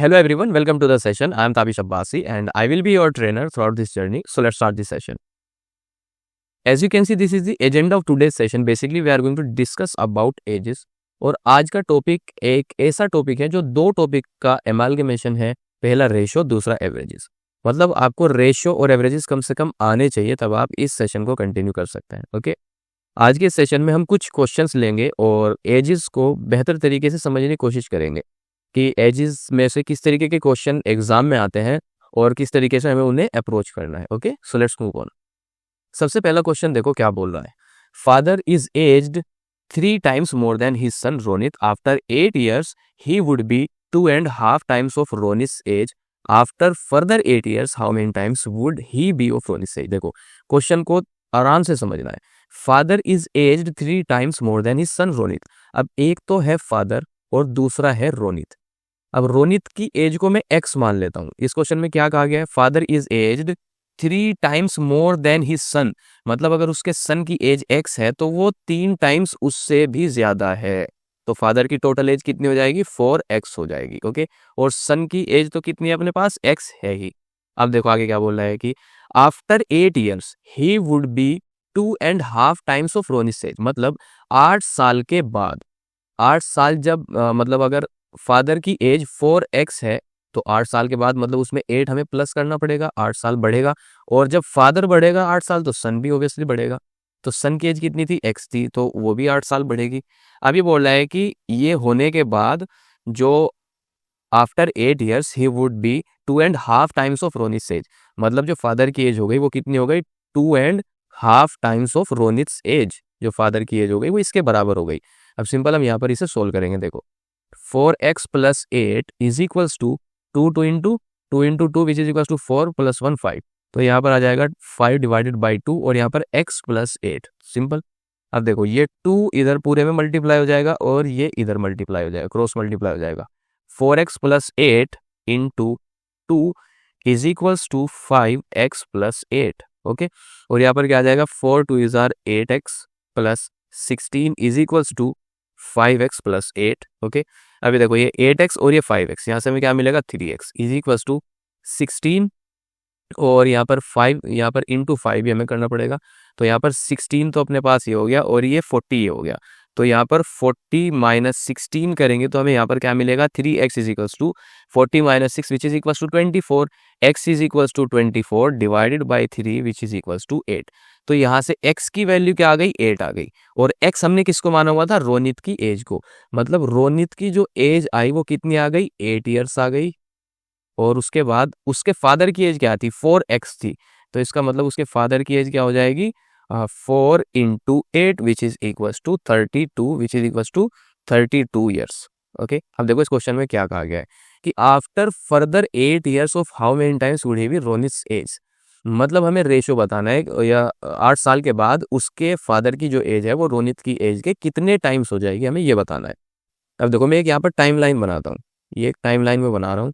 Hello everyone, welcome to the session. I am Tabish Abbasi and I will be your trainer throughout this journey. So let's start this session. As you can see, this is the agenda of today's session. Basically, we are going to discuss about ages. और आज का topic एक ऐसा topic है जो दो topic का एमालगमेशन है। पहला रेशो, दूसरा एवरेजेस। मतलब आपको रेशो और एवरेजेस कम से कम आने चाहिए, तब आप इस सेशन को कंटिन्यू कर सकते हैं। ओके, आज के सेशन में हम कुछ क्वेश्चंस लेंगे और एजेस को बेहतर तरीके से समझने की कोशिश करेंगे कि एजेस में से किस तरीके के क्वेश्चन एग्जाम में आते हैं और किस तरीके से हमें उन्हें अप्रोच करना है। Okay, so let's move on. सबसे पहला क्वेश्चन देखो क्या बोल रहा है। Father is aged 3 times more than his son Ronit. After 8 years, he would be 2.5 times of Ronit's age. After further 8 years, how many times would he be of Ronit's age? देखो question को आराम से समझना है। Father is aged 3 times more than his son Ronit. अब एक तो है फादर और दूसरा है रोनित। अब रोनित की एज को मैं एक्स मान लेता हूँ। इस क्वेश्चन में क्या कहा गया है? Father is aged 3 times more than his son, मतलब अगर उसके सन की एज एक्स है तो वो 3 times उससे भी ज्यादा है। तो फादर की टोटल एज कितनी हो जाएगी? 4x हो जाएगी। ओके, और सन की एज तो कितनी है अपने पास? x है ही। अब देखो आगे क्या बोल रहा है कि after 8 years he would be 2.5 times of Ronnie's age, मतलब 8 साल के बाद, 8 साल जब मतलब अगर फादर की एज 4x है तो 8 साल के बाद मतलब उसमें 8 हमें प्लस करना पड़ेगा, 8 साल बढ़ेगा। और जब फादर बढ़ेगा 8 साल तो सन भी ऑब्वियसली बढ़ेगा। तो सन की एज कितनी थी? x थी, तो वो भी 8 साल बढ़ेगी। अभी बोल रहा है कि ये होने के बाद जो after 8 years he would be 2.5 times of Ronnie's age, मतलब जो फादर की एज हो गई वो कितनी हो गई? 2.5 times ऑफ रोनिस एज। जो फादर की एज हो गई वो इसके बराबर हो गई। अब सिंपल हम यहाँ पर इसे सोल्व करेंगे। देखो 4x + 8 is equals to 2 into 2 which is equals to 4 + 1 5। तो यहाँ पर आ जाएगा 5 डिवाइडेड बाई 2 और यहाँ पर x + 8। सिंपल। अब देखो ये 2 इधर पूरे में मल्टीप्लाई हो जाएगा और ये इधर मल्टीप्लाई हो जाएगा, क्रॉस मल्टीप्लाई हो जाएगा। 4x + 8 into 2 is equals to 5x + 8। Okay, और यहाँ पर क्या आ जाएगा? 4 2 are 8x + 16 is equals to 5x + 8। Okay, अभी देखो ये 8x और ये 5x, यहाँ से हमें क्या मिलेगा? 3x इज इक्वल्स टू 16, और यहाँ पर 5, यहाँ पर इंटू 5 भी हमें करना पड़ेगा। तो यहाँ पर 16 तो अपने पास ये हो गया और ये 40 ये हो गया। तो यहाँ पर 40 - 16 करेंगे तो हमें यहाँ पर क्या मिलेगा? 3x is equals to 40 - 6 which is equals to 24। x is equals to 24 divided by 3 which is equals to 8। तो यहाँ से x की वैल्यू क्या आ गई? 8 आ गई। और x हमने किसको माना हुआ था? रोनित की एज को। मतलब रोनित की जो एज आई वो कितनी आ गई? 8 years आ गई। और उसके बाद उसके फादर की एज क्या थी? 4x थी। तो इसका मतलब उसके फादर की एज क्या हो जाएगी? 4 into 8 which is equals to 32 which is equals to 32 years। Okay, अब देखो इस क्वेश्चन में क्या कहा गया है कि after further 8 years of how many times would he be Ronnie's age. मतलब हमें रेशो बताना है, या 8 साल के बाद उसके फादर की जो एज है वो रोनित की एज के कितने टाइम्स हो जाएगी, हमें ये बताना है। अब देखो मैं एक यहाँ पर टाइमलाइन बनाता हूँ। ये एक टाइमलाइन में बना रहा हूँ।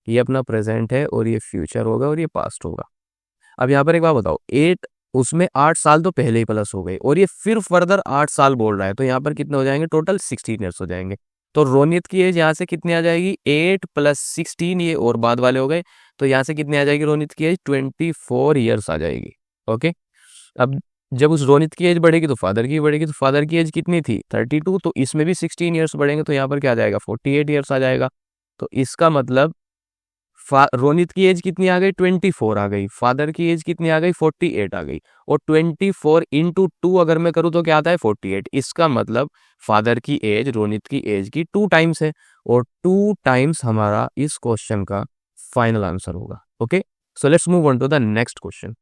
ये अपना प्रेजेंट है और ये फ्यूचर होगा और ये पास्ट होगा। अब यहाँ पर एक बात बताओ, 8 उसमें 8 साल तो पहले ही प्लस हो गए और ये फिर फर्दर 8 साल बोल रहा है, तो यहाँ पर कितने हो जाएंगे? टोटल 16 years हो जाएंगे। तो रोनित की एज यहाँ से कितनी आ जाएगी? 8 + 16, ये और बाद वाले हो गए। तो यहाँ से कितनी आ जाएगी रोनित की एज? 24 years आ जाएगी। ओके, अब जब उस रोनित की एज बढ़ेगी तो फादर की बढ़ेगी। तो फादर की एज कितनी थी? 32। तो इसमें भी 16 years बढ़ेंगे तो यहाँ पर क्या आ जाएगा? 48 years आ जाएगा। तो इसका मतलब रोनित की एज कितनी आ गई? 24 आ गई। फादर की एज कितनी आ गई? 48 आ गई। और 24 इंटू 2 अगर मैं करूँ तो क्या आता है? 48। इसका मतलब फादर की एज रोनित की एज की 2 times है, और 2 times हमारा इस क्वेश्चन का फाइनल आंसर होगा। Okay, so let's move on to the next question.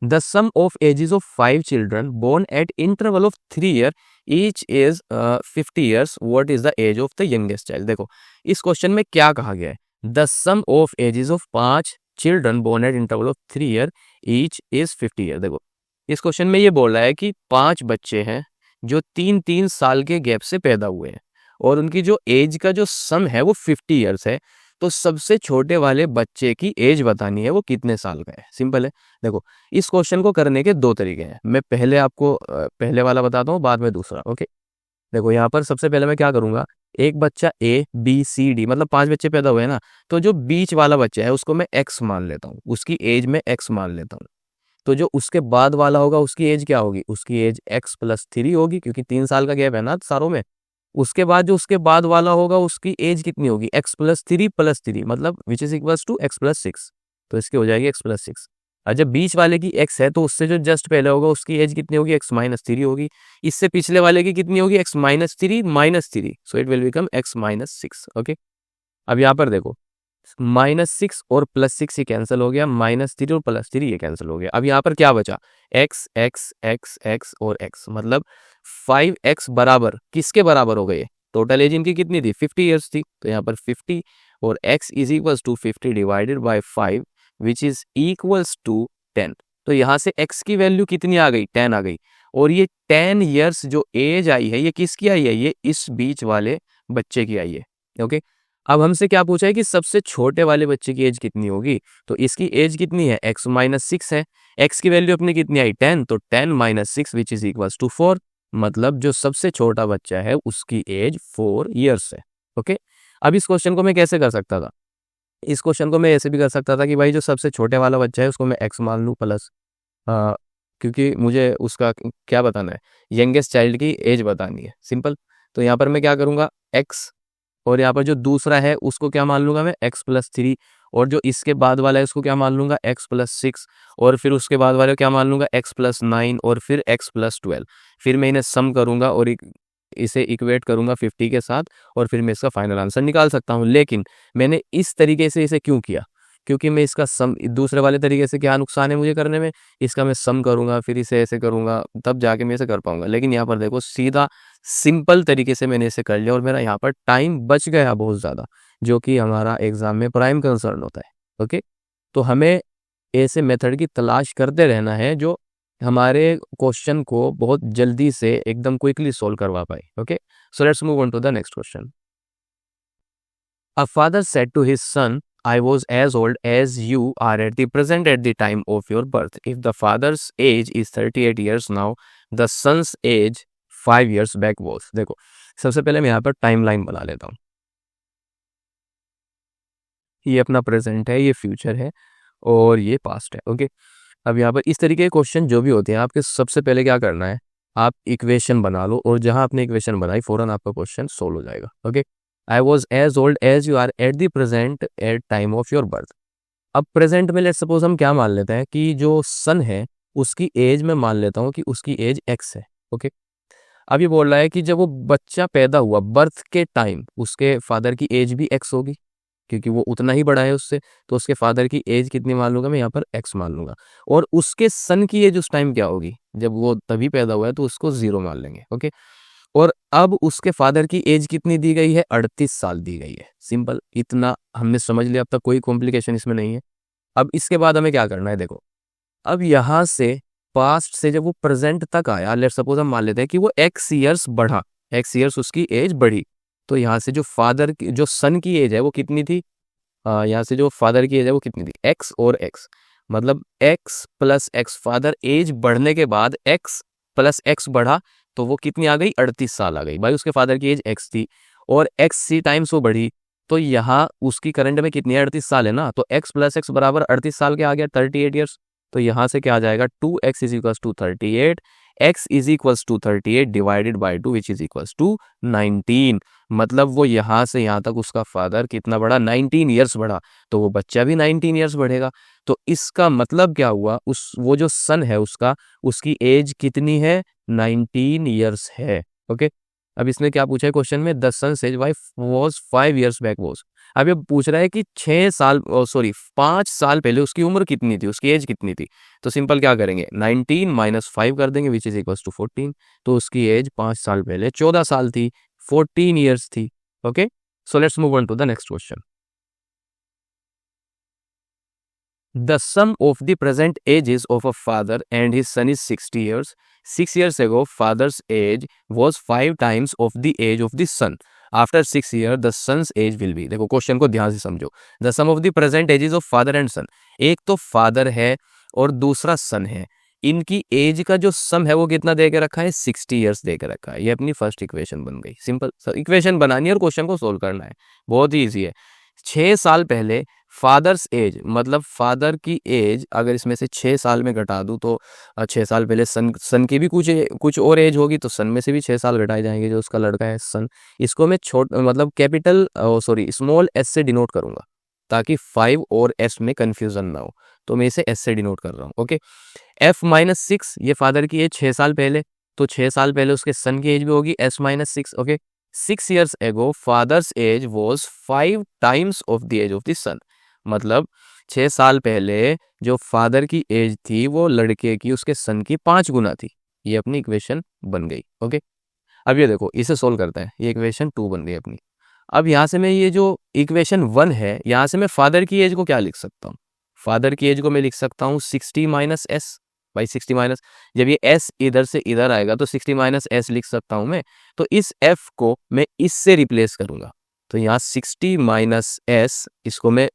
The sum of ages of 5 children born at interval of 3 years each is 50 years. What is the age of the youngest child? देखो इस question में क्या कहा गया है? The sum of ages of 5 children born at interval of 3 years each is 50 years. देखो इस question में ये बोल रहा है कि 5 बच्चे हैं जो 3-3 साल के गैप से पैदा हुए हैं और उनकी जो एज का जो सम है वो 50 years है। तो सबसे छोटे वाले बच्चे की एज बतानी है, वो कितने साल का है। सिंपल है। देखो इस क्वेश्चन को करने के 2 तरीके हैं। मैं पहले आपको पहले वाला बताता हूँ, बाद में दूसरा। ओके, देखो यहाँ पर सबसे पहले मैं क्या करूँगा, एक बच्चा A B C D मतलब 5 बच्चे पैदा हुए ना, तो जो बीच वाला बच्चा है उसको मैं X मान लेता हूँ, उसकी एज में X मान लेता हूँ। तो जो उसके बाद वाला होगा उसकी एज क्या होगी, उसकी एज X+3 होगी, क्योंकि 3 साल का गैप है ना सारों में। उसके बाद जो उसके बाद वाला होगा उसकी एज कितनी होगी, X+3 मतलब विच इज इक्वल्स टू X+6, तो इसकी हो जाएगी X+6। और जब बीच वाले की X है तो उससे जो जस्ट पहले होगा उसकी एज कितनी होगी, X-3 होगी। इससे पिछले वाले की कितनी होगी, X-3 so it will become X-6। Okay, अब यहाँ पर देखो -6 और +6 ये कैंसिल हो गया, -3 और +3 ये कैंसिल हो गया। अब यहाँ पर क्या बचा, x x x x और x, मतलब 5x बराबर किसके बराबर हो गए, टोटल एज इनकी कितनी थी, 50 ईयर्स थी, तो यहाँ पर 50 और x is equals to 50 divided by 5 which is equals to 10। तो यहाँ से x की वैल्यू कितनी आ गई, 10 आ गई। और ये 10 ईयर्स जो एज आई है ये किसकी आई है, ये इस बीच वाले बच्चे की आई है। ओके, अब हमसे क्या पूछा है कि सबसे छोटे वाले बच्चे की एज कितनी होगी, तो इसकी एज कितनी है, X-6 है। x की वैल्यू अपनी कितनी आई, 10, तो 10-6 विच इज इक्वल्स टू 4, मतलब जो सबसे छोटा बच्चा है उसकी एज 4 ईयर्स है। ओके, अब इस क्वेश्चन को मैं कैसे कर सकता था, इस क्वेश्चन को मैं ऐसे भी कर सकता था कि भाई जो सबसे छोटे वाला बच्चा है उसको मैं x मान लूँ प्लस, क्योंकि मुझे उसका क्या बताना है, यंगेस्ट चाइल्ड की एज बतानी है, सिंपल। तो यहाँ पर मैं क्या करूँगा, x, और यहाँ पर जो दूसरा है उसको क्या मान लूंगा मैं, X+3, और जो इसके बाद वाला है उसको क्या मान लूंगा, X+6, और फिर उसके बाद वाले को क्या मान लूंगा, X+9, और फिर X+12। फिर मैं इन्हें सम करूंगा और इसे इक्वेट करूंगा 50 के साथ, और फिर मैं इसका फाइनल आंसर निकाल सकता हूं। लेकिन मैंने इस तरीके से इसे क्यों किया, क्योंकि मैं इसका सम, दूसरे वाले तरीके से क्या नुकसान है मुझे करने में, इसका मैं सम करूंगा फिर इसे ऐसे करूंगा तब जाके मैं इसे कर पाऊंगा। लेकिन यहाँ पर देखो सीधा सिंपल तरीके से मैंने इसे कर लिया और मेरा यहाँ पर टाइम बच गया बहुत ज़्यादा, जो कि हमारा एग्जाम में प्राइम कंसर्न होता है। ओके, तो हमें ऐसे मेथड की तलाश करते रहना है जो हमारे क्वेश्चन को बहुत जल्दी से एकदम क्विकली सोल्व करवा पाए। Okay, so let's move on to the next question. A father said to his son, I was as old as you are at the present at the time of your birth. If the father's age is 38 years now, the son's age 5 years back was. देखो सबसे पहले मैं यहाँ पर timeline बना लेता हूँ। ये अपना प्रेजेंट है, ये फ्यूचर है और ये पास्ट है। ओके, अब यहाँ पर इस तरीके के क्वेश्चन जो भी होते हैं आपके सबसे पहले क्या करना है, आप इक्वेशन बना लो और जहाँ आपने इक्वेशन बनाई फौरन आपका क्वेश्चन सोल्व हो जाएगा। Okay, I was as old as you are at the present at time of your birth. अब प्रेजेंट में लेट्स सपोज हम क्या मान लेते हैं कि जो सन है उसकी एज में मान लेता हूँ कि उसकी एज x है। ओके, अब ये बोल रहा है कि जब वो बच्चा पैदा हुआ बर्थ के टाइम उसके फादर की एज भी x होगी, क्योंकि वो उतना ही बड़ा है उससे, तो उसके फादर की एज कितनी मान लूंगा मैं यहाँ पर x मान लूंगा। और उसके सन की एज उस टाइम क्या होगी, जब वो तभी पैदा हुआ है तो उसको 0 मान लेंगे। ओके, और अब उसके फादर की एज कितनी दी गई है, 38 साल दी गई है। सिंपल, इतना हमने समझ लिया, अब तक कोई कॉम्प्लिकेशन इसमें नहीं है। अब इसके बाद हमें क्या करना है, देखो अब यहाँ से पास्ट से जब वो प्रेजेंट तक आया, लेट्स सपोज हम मान लेते हैं कि वो x ईयर्स बढ़ा, x ईयर्स उसकी एज बढ़ी, तो यहाँ से जो फादर की जो सन की एज है वो कितनी थी, यहाँ से जो फादर की एज है वो कितनी थी, x और x, मतलब x plus x, father age बढ़ने के बाद x प्लस x बढ़ा तो वो कितनी आ गई, 38 साल आ गई। भाई उसके फादर की एज x थी और x सी टाइम्स वो बढ़ी, तो यहाँ उसकी करंट में कितनी है, 38 साल है ना, तो x प्लस x बराबर 38 साल के आ गया, 38 ईयर्स। तो यहाँ से क्या आ जाएगा, 2x is equals to 38, x is equals to 38 divided by 2 which is equals to 19। मतलब वो यहाँ से यहाँ तक उसका फादर कितना बढ़ा, 19 ईयर्स बढ़ा, तो वो बच्चा भी 19 ईयर्स बढ़ेगा। तो इसका मतलब क्या हुआ, उस वो जो सन है उसका, उसकी एज कितनी है, 19 ईयर्स है। ओके, अब इसने क्या पूछा है क्वेश्चन में, the son's age Y was 5 years back was. अब ये पूछ रहा है कि 5 साल पहले उसकी उम्र कितनी थी, उसकी एज कितनी थी। तो सिंपल क्या करेंगे, 19 माइनस 5 कर देंगे विच इज इक्वल्स टू 14। तो उसकी एज 5 साल पहले 14 साल थी, 14 ईयर्स थी। Okay, so let's move on to the next question. The sum of the present ages of a father and his son is 60 years. 6 years ago, father's age was 5 times of the age of the son. After 6 years, the son's age will be. देखो question को ध्यान से समझो। The sum of the present ages of father and son. एक तो father है और दूसरा सन है। इनकी एज का जो सम है वो कितना दे के रखा है, 60 ईयर्स दे के रखा है। ये अपनी फर्स्ट इक्वेशन बन गई। सिंपल इक्वेशन बनानी है और क्वेश्चन को सोल्व करना है, बहुत ही ईजी है। 6 साल पहले फादर्स एज, मतलब फादर की एज अगर इसमें से 6 साल में घटा दूं तो 6 साल पहले सन की भी कुछ और एज होगी, तो सन में से भी 6 साल घटाए जाएंगे जो उसका लड़का है सन। इसको मैं मतलब कैपिटल स्मॉल एस से डिनोट करूंगा ताकि 5 और एस में कंफ्यूजन ना हो, तो मैं इसे एस से डिनोट कर रहा हूँ। ओके, f-6 ये फादर की एज 6 साल पहले, तो 6 साल पहले उसके सन की एज भी होगी s-6। Okay, 6 years ago father's age was 5 times of the age of the son, मतलब 6 साल पहले जो फादर की एज थी वो लड़के की उसके सन की 5 गुना थी। ये अपनी इक्वेशन बन गई। ओके, अब ये देखो इसे सोल्व करते हैं, ये इक्वेशन 2 बन गई अपनी। अब यहाँ से मैं ये जो इक्वेशन 1 है, यहाँ से मैं फादर की एज को क्या लिख सकता हूँ, फादर की एज को मैं लिख सकता हूँ 60 माइनस एस। भाई 60 माइनस, जब ये एस इधर से इधर आएगा तो 60 माइनस एस लिख सकता हूँ मैं, तो इस एफ को मैं इससे रिप्लेस करूंगा, तो यहाँ 60 माइनस एस, इसको मैं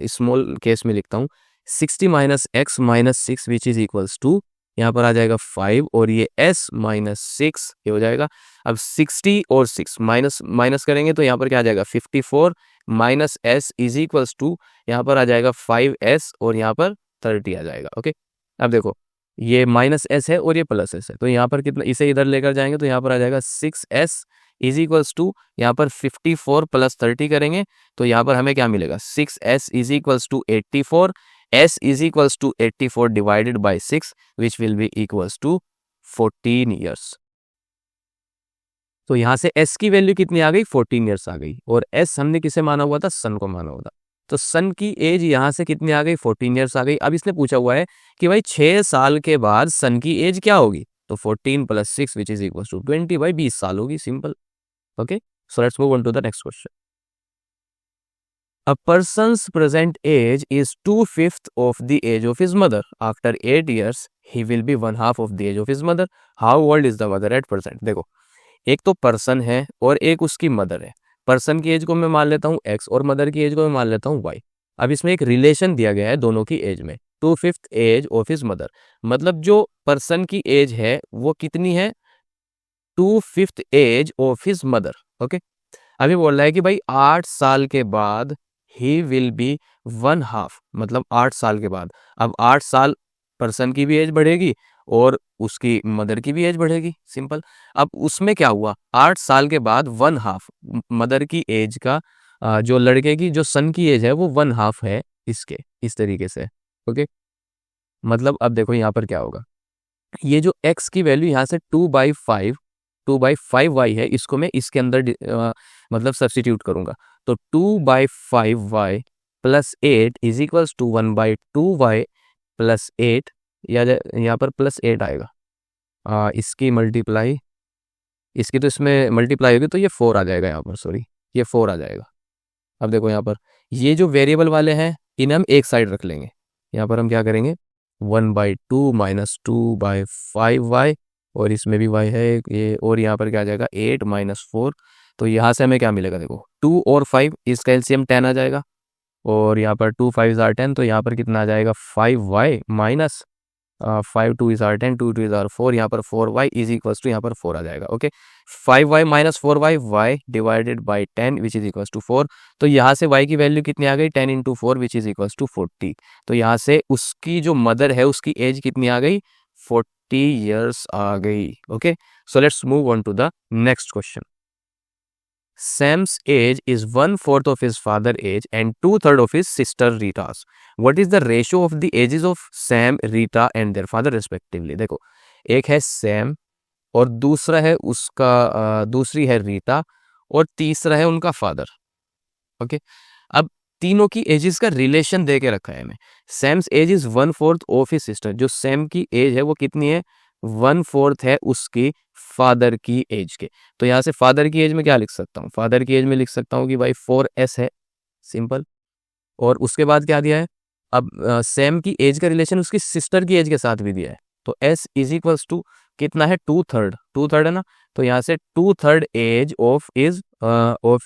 स्मॉल केस में लिखता हूँ 60 minus x minus 6 which is equals to, यहाँ पर आ जाएगा 5 और ये s माइनस 6 ये हो जाएगा। अब 60 और 6 माइनस माइनस करेंगे तो यहाँ पर क्या आ जाएगा 54 minus S is equals to, यहाँ पर आ जाएगा 5s और यहाँ पर 30 आ जाएगा। ओके, अब देखो ये माइनस एस है और ये प्लस एस है, तो यहाँ पर कितना, इसे इधर लेकर जाएंगे तो यहाँ पर आ जाएगा 6s इज इक्वल्स टू, यहाँ पर 54 प्लस 30 करेंगे तो यहाँ पर हमें क्या मिलेगा 6s is equals to 84, s is equals to 84 divided by 6 which will be equals to 14 years। तो यहाँ से s की वैल्यू कितनी आ गई 14 ईयर्स आ गई, और s हमने किसे माना हुआ था, सन को माना हुआ था, तो सन की एज यहाँ से कितनी आ गई 14 ईयर्स आ गई। अब इसने पूछा हुआ है कि भाई 6 साल के बाद सन की एज क्या होगी, तो 14 plus 6 which is equal to 20, भाई 20 साल होगी। Simple. Okay, so let's move on to the next question. A person's present age is 2/5 of the age of his mother. After 8 years, he will be 1/2 of the age of his mother. How old is the mother at present? देखो, एक तो person है और एक उसकी mother है। Person की as को मैं मान लेता हूँ x और मदर की एज को मैं मान लेता हूँ y। अब इसमें एक रिलेशन दिया गया है दोनों की एज में, 2/5 एज ऑफ हिज मदर, मतलब जो पर्सन की एज है वो कितनी है 2/5 age of his mother. Okay, अभी बोल रहा है कि भाई 8 साल के बाद ही विल बी 1/2, मतलब 8 साल के बाद। अब 8 साल पर्सन की भी एज बढ़ेगी और उसकी मदर की भी एज बढ़ेगी। सिंपल। अब उसमें क्या हुआ, 8 साल के बाद 1/2 मदर की एज का जो लड़के की जो सन की एज है वो 1/2 है इसके, इस तरीके से। ओके, मतलब अब देखो यहाँ पर क्या होगा, ये जो x की वैल्यू यहाँ से 2/5 y है, इसको मैं इसके अंदर मतलब सब्सटीट्यूट करूंगा, तो 2/5y plus 8 is equals to 1/2y plus 8, या यहाँ पर प्लस 8 आएगा, इसकी मल्टीप्लाई, इसकी तो इसमें मल्टीप्लाई होगी तो ये 4 आ जाएगा यहाँ पर, सॉरी ये 4 आ जाएगा। अब देखो यहाँ पर ये जो वेरिएबल वाले हैं इन्हें हम एक साइड रख लेंगे, यहाँ पर हम क्या करेंगे 1/2 माइनस 2/5y, और इसमें भी y है ये, और यहाँ पर क्या आ जाएगा 8 माइनस 4, तो यहाँ से हमें क्या मिलेगा, देखो 2 और 5 इसका एलसीएम 10 आ जाएगा, और यहाँ पर 2 5 आर 10, तो यहाँ पर कितना आ जाएगा 5y minus 5 2 is are 10 2 2 is are 4, यहाँ पर 4y इज इक्वल्स टू यहाँ पर 4 आ जाएगा। Okay, 5y minus 4y y divided by 10 which is equals to 4, तो यहाँ से y की वैल्यू कितनी आ गई 10 into 4 which is equals to 40, तो यहाँ से उसकी जो मदर है उसकी एज कितनी आ गई 40 ईयर्स आ गई। Okay, so let's move on to the next question. Sam's age is 1/4 of his father's age and 2/3 of his sister Rita's. What is the ratio of the ages of Sam, Rita and their father respectively? देखो, एक है Sam और दूसरा है उसका दूसरी है रीटा और तीसरा है उनका फादर। ओके, अब तीनों की एजेस का रिलेशन दे के रखा है हमें। Sam's age is 1/4 of his sister, जो सैम की एज है वो कितनी है 1/4 है उसकी फादर की एज के, तो यहाँ से फादर की एज में क्या लिख सकता हूँ, फादर की एज में लिख सकता हूँ कि भाई 4s है। सिंपल। और उसके बाद क्या दिया है, अब सैम की एज का रिलेशन उसकी सिस्टर की एज के साथ भी दिया है, तो s इज इक्वल्स टू कितना है 2/3 है ना, तो यहाँ से 2/3 age of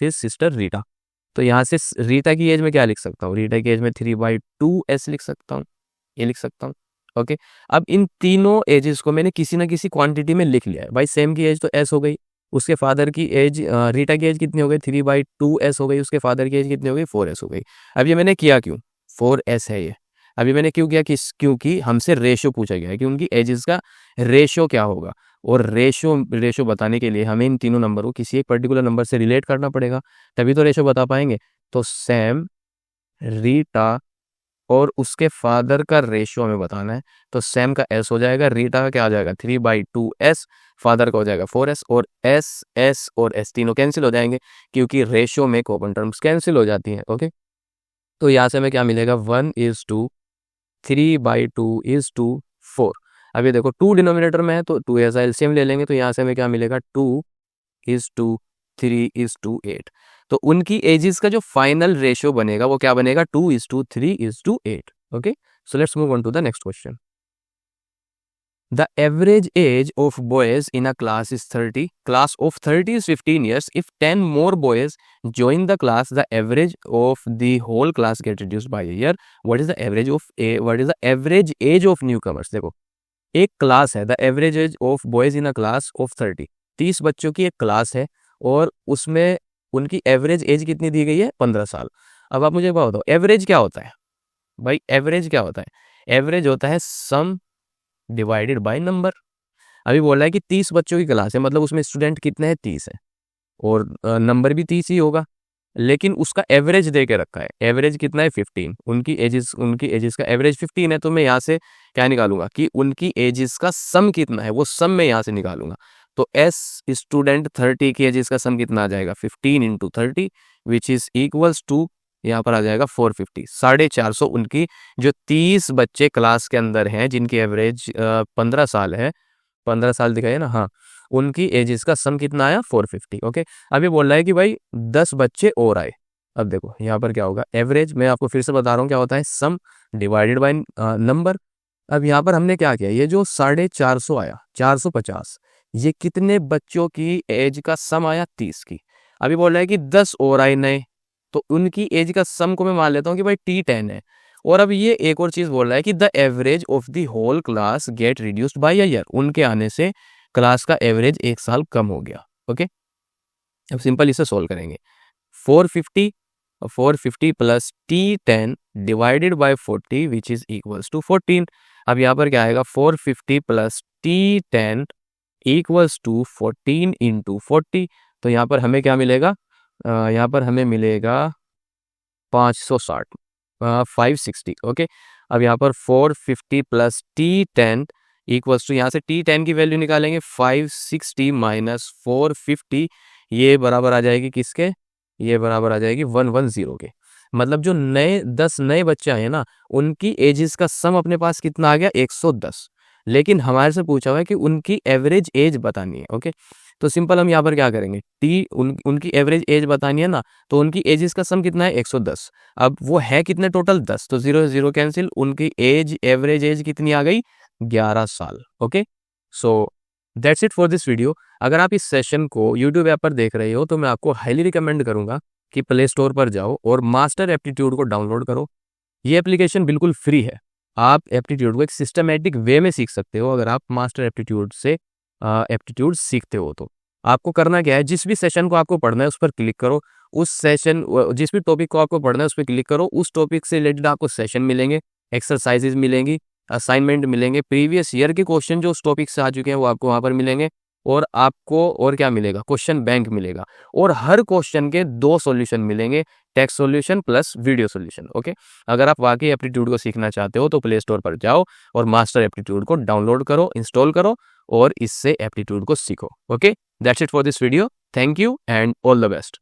his sister Rita, तो यहाँ से रीटा की एज में क्या लिख सकता हूँ, रीटा की एज में 3/2s लिख सकता हूँ, ये लिख सकता हूँ। ओके। अब इन तीनों एजेस को मैंने किसी ना किसी क्वांटिटी में लिख लिया है। भाई सैम की एज तो एस हो गई, उसके फादर की एज रीटा की एज कितनी हो गई 3/2s हो गई, उसके फादर की एज कितनी हो गई 4s हो गई। अब ये मैंने किया क्यों, 4s है ये। अभी मैंने क्यों किया, क्योंकि हमसे रेशो पूछा गया है कि उनकी एजेस का रेशो क्या होगा, और रेशो बताने के लिए हमें इन तीनों नंबर को किसी एक पर्टिकुलर नंबर से रिलेट करना पड़ेगा, तभी तो रेशो बता पाएंगे। तो सैम, रीटा और उसके फादर का रेशियो हमें बताना है। तो सैम का एस हो जाएगा, रीटा का क्या हो जाएगा 3/2s, फादर का हो जाएगा 4s, और एस और एस तीनों कैंसिल हो जाएंगे क्योंकि रेशियो में कॉमन टर्म्स कैंसिल हो जाती हैं। ओके, तो यहाँ से हमें क्या मिलेगा 1:3 3/2 अब ये देखो 2 डिनोमिनेटर में है तो 2 ऐसा एलसीएम ले लेंगे, तो यहाँ से हमें क्या मिलेगा 2:3:8। तो उनकी एजेस का जो फाइनल रेशियो बनेगा वो क्या बनेगा 2:3:8। Okay, so let's move on to the next question. The average age of boys in a class is 30. Class of 30 is 15 years. If 10 more boys join the class, the average of the whole class get reduced by a year. What is the average age of newcomers? देखो, एक class है, the average age of boys in a class of 30 बच्चों की एक class है और उसमें उनकी एवरेज एज कितनी दी गई है 15 साल। अब आप मुझे बताओ एवरेज क्या होता है। भाई एवरेज क्या होता है, एवरेज होता है सम डिवाइडेड बाय नंबर। अभी बोल रहा है कि 30 बच्चों की क्लास है, मतलब उसमें स्टूडेंट कितने हैं 30 है, और नंबर भी 30 ही होगा, लेकिन उसका एवरेज दे के रखा है। एवरेज कितना है 15, उनकी एजेस का एवरेज 15 है। तो मैं यहाँ से क्या निकालूंगा कि उनकी एजेस का सम कितना है, वो सम मैं यहाँ से निकालूंगा। तो एस स्टूडेंट 30 की एजेस का सम कितना आ जाएगा 15 × 30 विच इज इक्वल्स टू, यहाँ पर आ जाएगा 450, 450। उनकी जो 30 बच्चे क्लास के अंदर हैं जिनकी एवरेज 15 साल है, 15 साल दिखाइए ना, हाँ, उनकी एजेस का सम कितना आया 450। ओके, अभी बोल रहा है कि भाई 10 बच्चे और आए। अब देखो यहाँ पर क्या होगा, एवरेज मैं आपको फिर से बता रहा हूँ क्या होता है, सम डिवाइडेड बाय नंबर। अब यहाँ पर हमने क्या किया, ये जो 450 आया 450, ये कितने बच्चों की एज का सम आया 30 की। अभी बोल रहा है कि 10 और आए नए, तो उनकी एज का सम को मैं मान लेता हूँ कि भाई T10 है। और अब ये एक और चीज बोल रहा है कि the average of the whole class get reduced by a year, उनके आने से क्लास का एवरेज 1 साल कम हो गया। ओके, अब सिंपल इसे सोल्व करेंगे। 450 plus T10 divided by 40 which is equals to 14। अब यहाँ पर क्या आएगा 450 प्लस T10 इक्वल्स टू 14 × 40। तो यहाँ पर हमें क्या मिलेगा, यहाँ पर हमें मिलेगा 560, 560। ओके, अब यहाँ पर 450 प्लस T10 इक्वल्स टू, यहाँ से T10 की वैल्यू निकालेंगे 560 माइनस 450, ये बराबर आ जाएगी किसके, ये बराबर आ जाएगी 110 के। मतलब जो 10 नए बच्चे आए ना, उनकी एजेस का सम अपने पास कितना आ गया 110, लेकिन हमारे से पूछा हुआ है कि उनकी एवरेज एज बतानी है। ओके, तो सिंपल हम यहाँ पर क्या करेंगे, उनकी एवरेज एज बतानी है ना, तो उनकी एजेस का सम कितना है 110। अब वो है कितने टोटल 10, तो 0 0 कैंसिल, उनकी एवरेज एज कितनी आ गई 11 साल। Okay, so that's it for this video. अगर आप इस सेशन को यूट्यूब ऐप पर देख रहे हो तो मैं आपको हाईली रिकमेंड करूंगा कि प्ले स्टोर पर जाओ और मास्टर एप्टीट्यूड को डाउनलोड करो। ये एप्लीकेशन बिल्कुल फ्री है, आप एप्टीट्यूड को एक सिस्टमेटिक वे में सीख सकते हो। अगर आप मास्टर एप्टीट्यूड से एप्टीट्यूड सीखते हो तो आपको करना क्या है, जिस भी सेशन को आपको पढ़ना है उस पर क्लिक करो, उस सेशन जिस भी टॉपिक को आपको पढ़ना है उस पर क्लिक करो, उस टॉपिक से रिलेटेड आपको सेशन मिलेंगे, एक्सरसाइजेज मिलेंगी, असाइनमेंट मिलेंगे, प्रीवियस ईयर के क्वेश्चन जो उस टॉपिक से आ चुके हैं वो आपको वहाँ पर मिलेंगे, और आपको और क्या मिलेगा, क्वेश्चन बैंक मिलेगा, और हर क्वेश्चन के 2 सॉल्यूशन मिलेंगे, text solution plus video solution. Okay, अगर आप वाकई एप्टीट्यूड को सीखना चाहते हो तो प्ले स्टोर पर जाओ और मास्टर एप्टीट्यूड को डाउनलोड करो, इंस्टॉल करो और इससे एप्टीट्यूड को सीखो। Okay, that's it for this video. Thank you and all the best.